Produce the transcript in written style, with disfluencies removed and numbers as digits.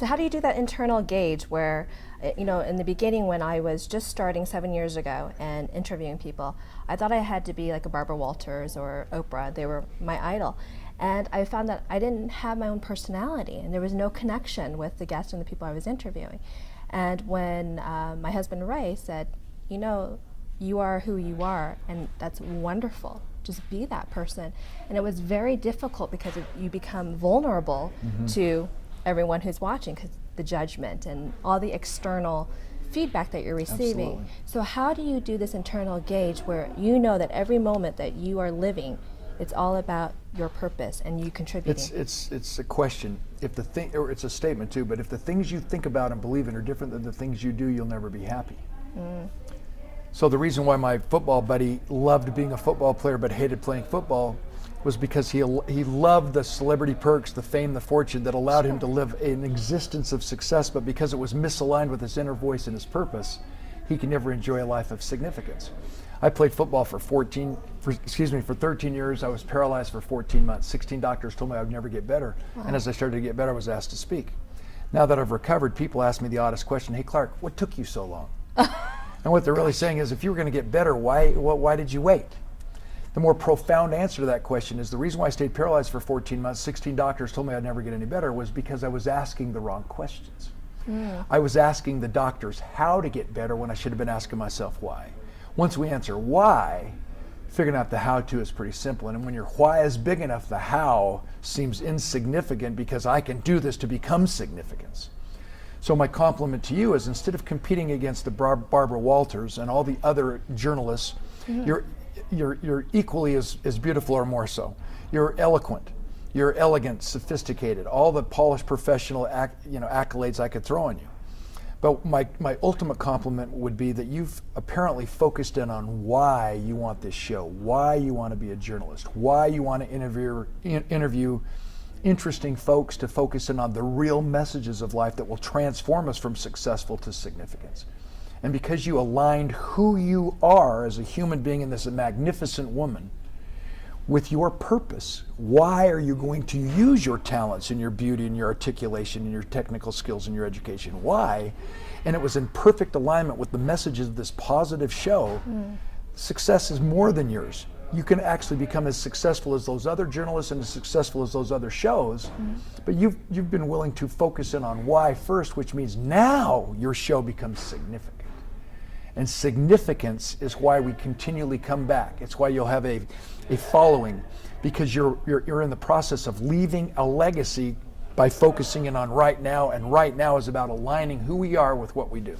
So how do you do that internal gauge where, in the beginning when I was just starting 7 years ago and interviewing people, I thought I had to be like a Barbara Walters or Oprah. They were my idol. And I found that I didn't have my own personality and there was no connection with the guests and the people I was interviewing. And when my husband Ray said, you are who you are, and that's wonderful. Just be that person. And it was very difficult because you become vulnerable to everyone who's watching, because the judgment and all the external feedback that you're receiving. Absolutely. So how do you do this internal gauge where you know that every moment that you are living, it's all about your purpose and you contributing? It's a question. If the thing, or it's a statement too, but if the things you think about and believe in are different than the things you do, you'll never be happy. So the reason why my football buddy loved being a football player but hated playing football was because he loved the celebrity perks, the fame, the fortune that allowed him to live an existence of success, but because it was misaligned with his inner voice and his purpose, he could never enjoy a life of significance. I played football for 13 years. I was paralyzed for 14 months. 16 doctors told me I would never get better. Wow. And as I started to get better, I was asked to speak. Now that I've recovered, people ask me the oddest question, hey Clark, what took you so long? And what they're really saying is, if you were going to get better, why did you wait? The more profound answer to that question is the reason why I stayed paralyzed for 14 months, 16 doctors told me I'd never get any better, was because I was asking the wrong questions. I was asking the doctors how to get better when I should have been asking myself why. Once we answer why, figuring out the how-to is pretty simple. And when your why is big enough, the how seems insignificant because I can do this to become significance. So my compliment to you is, instead of competing against the Barbara Walters and all the other journalists, you're equally as beautiful or more so. You're eloquent, you're elegant, sophisticated, all the polished professional accolades I could throw on you. But my ultimate compliment would be that you've apparently focused in on why you want this show, why you want to be a journalist, why you want to interview interesting folks to focus in on the real messages of life that will transform us from successful to significance. And because you aligned who you are as a human being and as a magnificent woman with your purpose, why are you going to use your talents and your beauty and your articulation and your technical skills and your education? Why? And it was in perfect alignment with the messages of this positive show. Success is more than yours. You can actually become as successful as those other journalists and as successful as those other shows, but you've been willing to focus in on why first, which means now your show becomes significant. And significance is why we continually come back. It's why you'll have a following, because you're in the process of leaving a legacy by focusing in on right now, and right now is about aligning who we are with what we do.